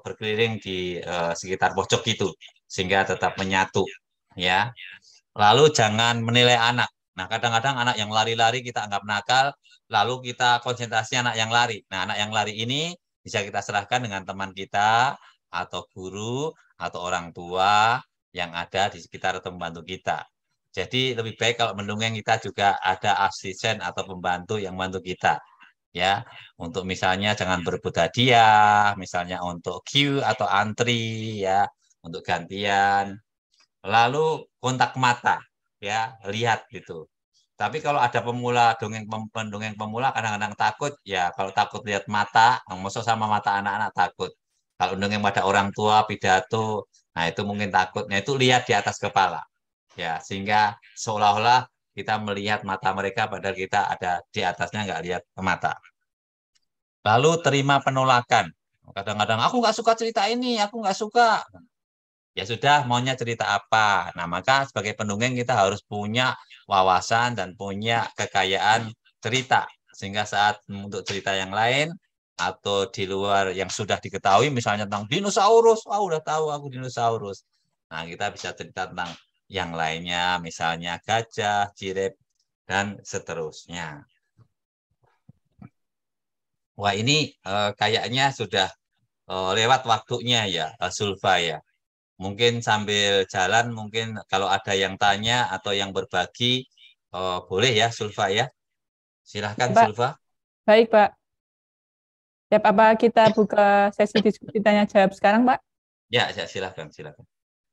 berkeliling di sekitar pojok itu sehingga tetap menyatu ya. Lalu jangan menilai anak. Nah, kadang-kadang anak yang lari-lari kita anggap nakal, lalu kita konsentrasi anak yang lari. Nah, anak yang lari ini bisa kita serahkan dengan teman kita atau guru atau orang tua yang ada di sekitar atau membantu kita. Jadi lebih baik kalau mendongeng kita juga ada asisten atau pembantu yang membantu kita. Ya, untuk misalnya jangan berebut hadiah, misalnya untuk queue atau antri ya, untuk gantian. Lalu kontak mata, ya lihat gitu. Tapi kalau ada pemula pendongeng pemula kadang-kadang takut, ya kalau takut lihat mata, maksud sama mata anak-anak takut. Kalau dongeng pada orang tua pidato, nah itu mungkin takut. Nah itu lihat di atas kepala, ya sehingga seolah-olah kita melihat mata mereka padahal kita ada di atasnya nggak lihat ke mata. Lalu terima penolakan. Kadang-kadang aku nggak suka cerita ini, aku nggak suka. Ya sudah, maunya cerita apa? Nah, maka sebagai pendongeng kita harus punya wawasan dan punya kekayaan cerita. Sehingga saat untuk cerita yang lain atau di luar yang sudah diketahui, misalnya tentang dinosaurus, udah tahu aku dinosaurus. Nah, kita bisa cerita tentang yang lainnya, misalnya gajah, jirep, dan seterusnya. Wah, ini kayaknya sudah lewat waktunya ya, Sulfa ya. Mungkin sambil jalan, mungkin kalau ada yang tanya atau yang berbagi, boleh ya, Sulfa ya. Ya, Silahkan, Pak. Sulfa. Baik, Pak. Ya, apa kita buka sesi diskusi tanya jawab sekarang, Pak? Ya, silahkan, silahkan.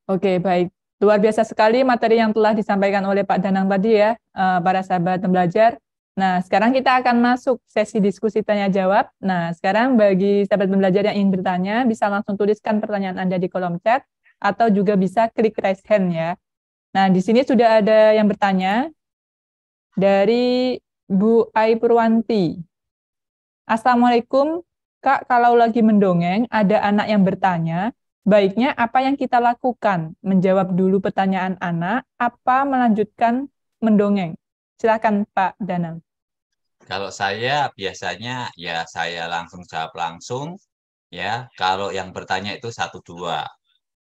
Oke, baik. Luar biasa sekali materi yang telah disampaikan oleh Pak Danang tadi ya, para sahabat pembelajar. Nah, sekarang kita akan masuk sesi diskusi tanya jawab. Nah, sekarang bagi sahabat pembelajar yang ingin bertanya, bisa langsung tuliskan pertanyaan Anda di kolom chat, atau juga bisa klik raise hand ya. Nah, di sini sudah ada yang bertanya dari Bu Ai Purwanti. Assalamualaikum, Kak, kalau lagi mendongeng, ada anak yang bertanya, baiknya apa yang kita lakukan? Menjawab dulu pertanyaan anak, apa melanjutkan mendongeng? Silakan Pak Danang. Kalau saya biasanya ya saya langsung jawab langsung ya. Kalau yang bertanya itu satu dua.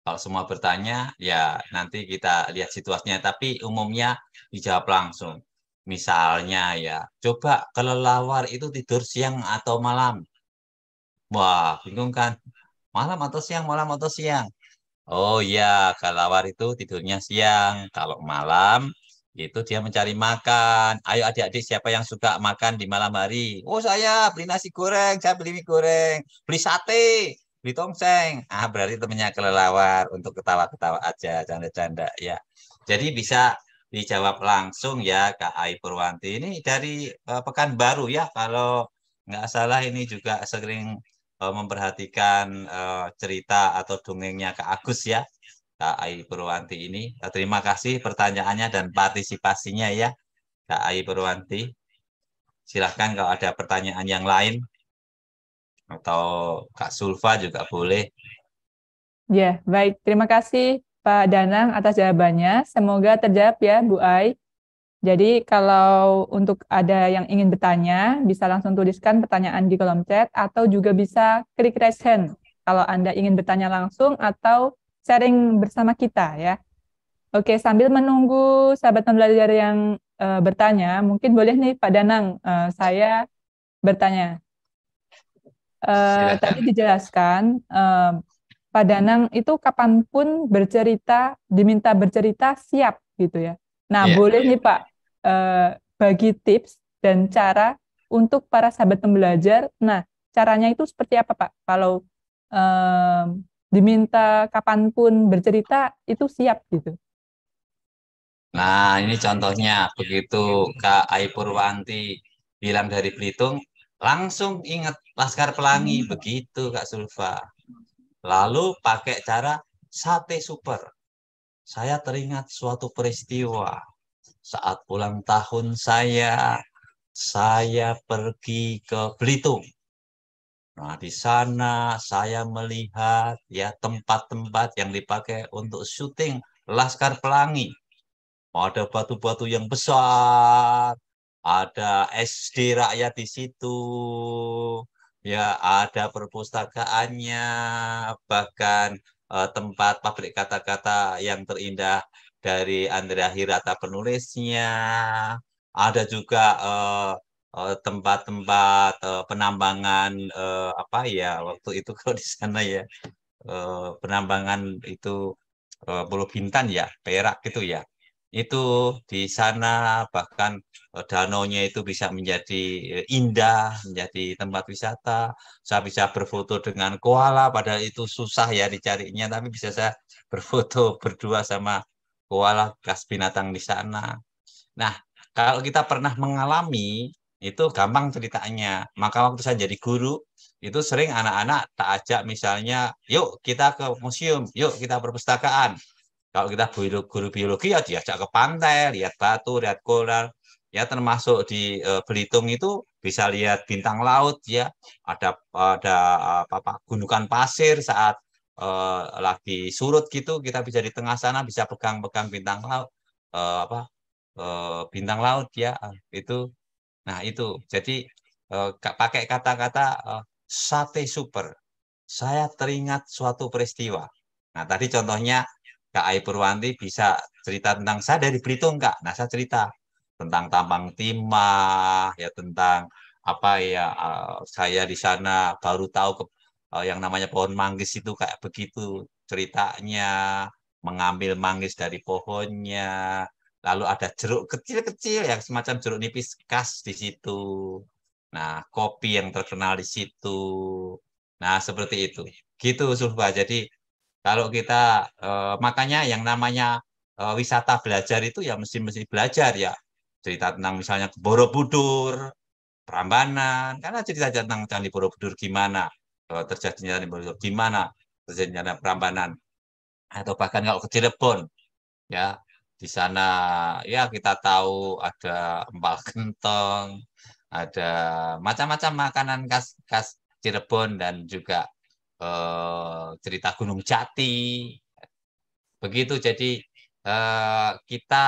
Kalau semua bertanya ya nanti kita lihat situasinya. Tapi umumnya dijawab langsung. Misalnya ya, coba kelelawar itu tidur siang atau malam? Wah, bingung kan? Malam atau siang, malam atau siang? Oh iya, kelelawar itu tidurnya siang. Kalau malam, itu dia mencari makan. Ayo adik-adik, siapa yang suka makan di malam hari? Oh saya beli nasi goreng, saya beli mie goreng, beli sate, beli tongseng. Ah berarti temennya kelelawar untuk ketawa-ketawa aja, canda-canda ya. Jadi bisa dijawab langsung ya Kak Ai Purwanti. Ini dari Pekanbaru ya, kalau nggak salah ini juga sering memperhatikan cerita atau dongengnya Kak Agus ya, Kak Ai Purwanti ini. Terima kasih pertanyaannya dan partisipasinya ya, Kak Ai Purwanti. Silahkan kalau ada pertanyaan yang lain, atau Kak Sulfa juga boleh. Ya, baik. Terima kasih Pak Danang atas jawabannya. Semoga terjawab ya, Bu Ai. Jadi kalau untuk ada yang ingin bertanya, bisa langsung tuliskan pertanyaan di kolom chat, atau juga bisa klik raise hand kalau Anda ingin bertanya langsung atau sharing bersama kita ya. Oke, sambil menunggu sahabat pembelajar yang bertanya, mungkin boleh nih Pak Danang, saya bertanya. Tadi Silahkan. dijelaskan, Pak Danang itu kapanpun bercerita, diminta bercerita siap gitu ya. Nah, Iya. boleh nih Pak bagi tips dan cara untuk para sahabat pembelajar. Nah, caranya itu seperti apa Pak? Kalau diminta kapanpun bercerita itu siap gitu. Nah, ini contohnya begitu Kak Ai Purwanti bilang dari Belitung, langsung ingat Laskar Pelangi, begitu Kak Sulfa. Lalu pakai cara sate super. Saya teringat suatu peristiwa saat ulang tahun saya pergi ke Belitung. Nah, di sana saya melihat ya tempat-tempat yang dipakai untuk syuting Laskar Pelangi. Ada batu-batu yang besar, ada SD rakyat di situ, ya ada perpustakaannya, bahkan tempat pabrik kata-kata yang terindah dari Andrea Hirata penulisnya. Ada juga tempat-tempat penambangan apa ya waktu itu kalau di sana ya penambangan itu Pulau Bintan ya, Perak gitu ya. Itu di sana bahkan danaunya itu bisa menjadi indah, menjadi tempat wisata. Saya bisa berfoto dengan koala, padahal itu susah ya dicarinya, tapi bisa saya berfoto berdua sama koala bekas binatang di sana. Nah, kalau kita pernah mengalami, itu gampang ceritanya. Maka waktu saya jadi guru, itu sering anak-anak tak ajak misalnya, yuk kita ke museum, yuk kita perpustakaan. Kalau kita guru biologi ya diajak ke pantai, lihat batu, lihat koral. Ya termasuk di Belitung itu bisa lihat bintang laut ya. Ada apa gundukan pasir saat lagi surut gitu kita bisa di tengah sana bisa pegang-pegang bintang laut apa bintang laut ya itu. Nah itu jadi pakai kata-kata sate super. Saya teringat suatu peristiwa. Nah tadi contohnya Kak Ai Purwanti bisa cerita tentang saya dari Belitung Kak. Nah saya cerita tentang tambang timah ya tentang apa ya saya di sana baru tahu yang namanya pohon manggis itu kayak begitu ceritanya mengambil manggis dari pohonnya lalu ada jeruk kecil-kecil yang semacam jeruk nipis khas di situ. Nah, kopi yang terkenal di situ. Nah, seperti itu. Gitu, Sulfa. Jadi, kalau kita, makanya yang namanya wisata belajar itu ya mesti belajar ya. Cerita tentang misalnya ke Borobudur, Prambanan, karena cerita tentang Candi Borobudur gimana, terjadinya Candi Borobudur gimana, terjadinya Prambanan, atau bahkan kalau ke Cirebon, ya di sana ya kita tahu ada empal gentong, ada macam-macam makanan khas khas Cirebon dan juga cerita Gunung Jati. Begitu, jadi kita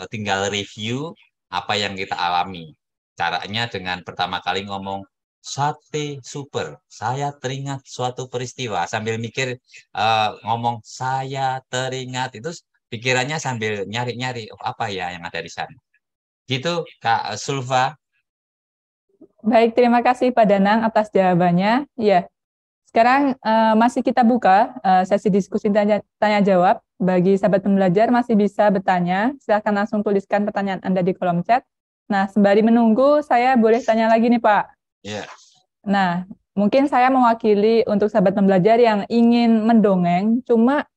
tinggal review apa yang kita alami. Caranya dengan pertama kali ngomong sate super, saya teringat suatu peristiwa sambil mikir, ngomong saya teringat itu pikirannya sambil nyari-nyari oh, apa ya yang ada di sana. Gitu Kak Sulfa. Baik, terima kasih Pak Danang atas jawabannya. Ya, sekarang masih kita buka sesi diskusi tanya jawab. Bagi sahabat pembelajar masih bisa bertanya. Silakan langsung tuliskan pertanyaan Anda di kolom chat. Nah, sembari menunggu, saya boleh tanya lagi nih Pak. Iya. Nah, mungkin saya mewakili untuk sahabat pembelajar yang ingin mendongeng, cuma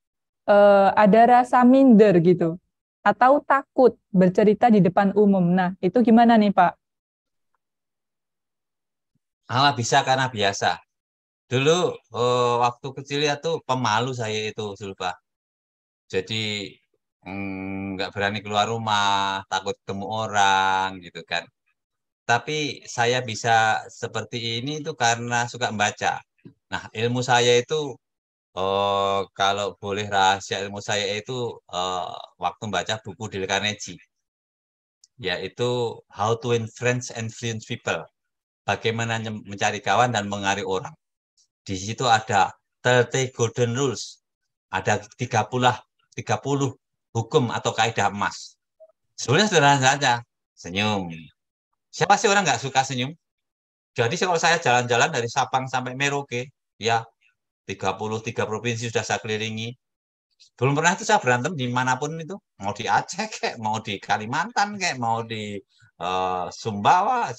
ada rasa minder gitu, atau takut bercerita di depan umum. Nah, itu gimana nih Pak? Malah bisa karena biasa. Dulu waktu kecil ya tuh pemalu saya itu Sulfa. Jadi nggak berani keluar rumah, takut ketemu orang gitu kan. Tapi saya bisa seperti ini itu karena suka membaca. Nah, ilmu saya itu kalau boleh rahasia ilmu saya itu eh, waktu membaca buku Dale Carnegie, yaitu How to Win Friends and Influence People. Bagaimana mencari kawan dan mengaruhi orang. Di situ ada 30 Golden Rules. Ada 30 hukum atau kaidah emas. Sebenarnya sederhana saja. Senyum. Siapa sih orang nggak suka senyum? Jadi kalau saya jalan-jalan dari Sabang sampai Merauke, ya 33 provinsi sudah saya kelilingi. Belum pernah itu saya berantem dimanapun itu. Mau di Aceh, kayak, mau di Kalimantan, kayak, mau di Sumbawa,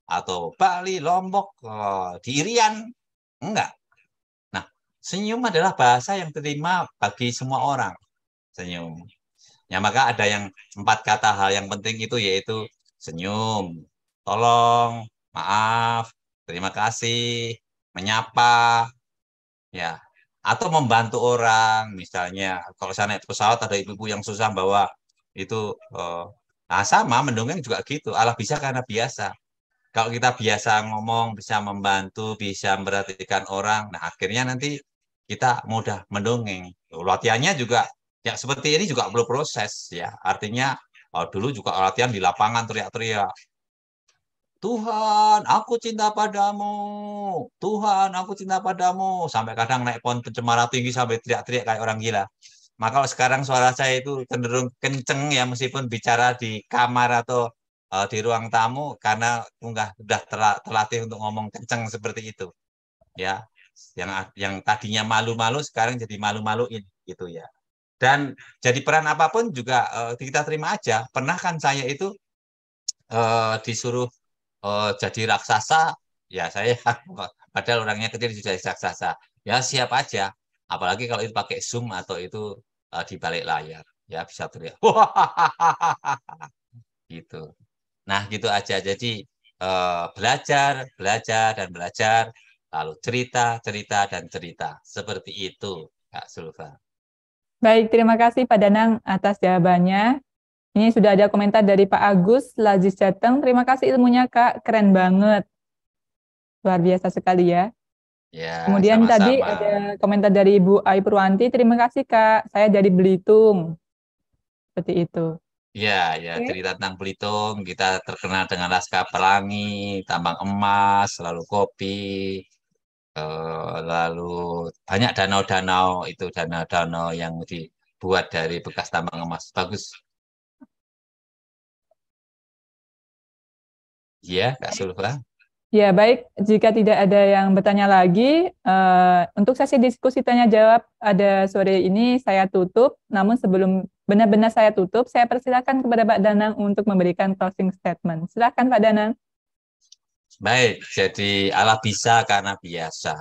atau Bali, Lombok, di Irian. Enggak. Nah, senyum adalah bahasa yang diterima bagi semua orang. Senyum. Ya, maka ada yang 4 kata hal yang penting itu yaitu senyum, tolong, maaf, terima kasih, menyapa, ya, atau membantu orang. Misalnya, kalau saya naik pesawat ada ibu-ibu yang susah bawa itu, nah sama mendongeng juga gitu. Allah bisa karena biasa. Kalau kita biasa ngomong, bisa membantu, bisa memperhatikan orang, nah akhirnya nanti kita mudah mendongeng. Latihannya juga ya seperti ini juga perlu proses ya. Artinya dulu juga latihan di lapangan teriak-teriak. Tuhan, aku cinta padamu. Tuhan, aku cinta padamu. Sampai kadang naik pohon pencemara tinggi sampai teriak-teriak kayak orang gila. Maka kalau sekarang suara saya itu cenderung kenceng ya meskipun bicara di kamar atau di ruang tamu karena udah terlatih untuk ngomong kenceng seperti itu. Ya, yang tadinya malu-malu sekarang jadi malu-maluin gitu ya. Dan jadi peran apapun juga kita terima aja. Pernah kan saya itu disuruh jadi raksasa, ya saya padahal orangnya kecil sudah jadi raksasa. Ya siap aja. Apalagi kalau itu pakai Zoom atau itu di balik layar. Ya bisa teriak. Gitu. Nah, gitu aja. Jadi belajar, belajar, dan belajar. Lalu cerita, cerita, dan cerita. Seperti itu, Kak Sulfa. Baik, terima kasih Pak Danang atas jawabannya. Ini sudah ada komentar dari Pak Agus Lazis Jateng. Terima kasih ilmunya, Kak. Keren banget. Luar biasa sekali ya. Ya, Kemudian tadi sama-sama. ada komentar dari Ibu Ai Purwanti. Terima kasih, Kak. Saya dari Belitung. Seperti itu. Ya, ya, Oke. cerita tentang Belitung. Kita terkenal dengan Laskar Pelangi, tambang emas, lalu kopi, lalu banyak danau-danau itu danau-danau yang dibuat dari bekas tambang emas. Bagus. Iya, Kak Sulfa. Ya, baik. Jika tidak ada yang bertanya lagi, untuk sesi diskusi tanya jawab ada sore ini saya tutup. Namun sebelum benar-benar saya tutup, saya persilakan kepada Pak Danang untuk memberikan closing statement. Silakan Pak Danang. Baik, jadi Allah bisa karena biasa.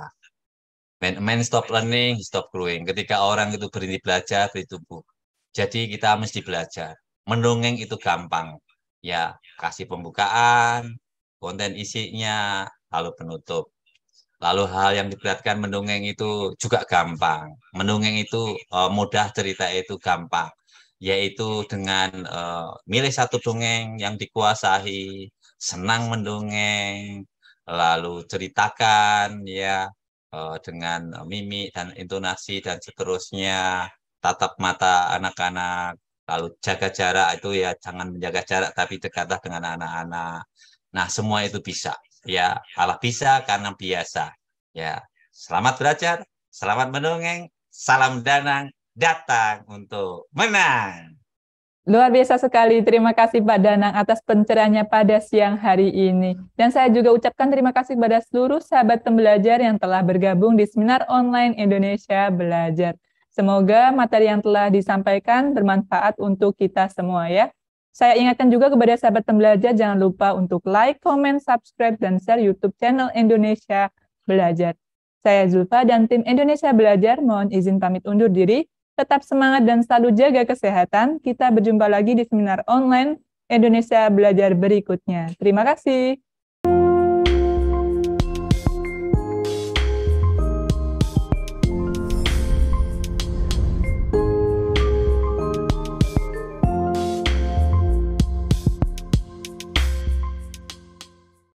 When a man stop learning, he stop growing. Ketika orang itu berhenti belajar, berhenti tumbuh. Jadi kita mesti belajar. Mendongeng itu gampang. Ya, kasih pembukaan, konten isinya, lalu penutup. Lalu hal yang diperhatikan mendongeng itu juga gampang. Mendongeng itu mudah, cerita itu gampang. Yaitu dengan milih satu dongeng yang dikuasai, senang mendongeng, lalu ceritakan ya dengan mimik dan intonasi dan seterusnya, tatap mata anak-anak, lalu jaga jarak itu ya jangan menjaga jarak tapi dekatlah dengan anak-anak. Nah, semua itu bisa. Ya, Allah bisa karena biasa. Ya, selamat belajar, selamat mendongeng, salam Danang, datang untuk menang. Luar biasa sekali. Terima kasih Pak Danang atas pencerahannya pada siang hari ini. Dan saya juga ucapkan terima kasih kepada seluruh sahabat pembelajar yang telah bergabung di seminar online Indonesia Belajar. Semoga materi yang telah disampaikan bermanfaat untuk kita semua ya. Saya ingatkan juga kepada sahabat pembelajar jangan lupa untuk like, comment, subscribe, dan share YouTube channel Indonesia Belajar. Saya Zulfa dan tim Indonesia Belajar mohon izin pamit undur diri. Tetap semangat dan selalu jaga kesehatan. Kita berjumpa lagi di seminar online Indonesia Belajar berikutnya. Terima kasih.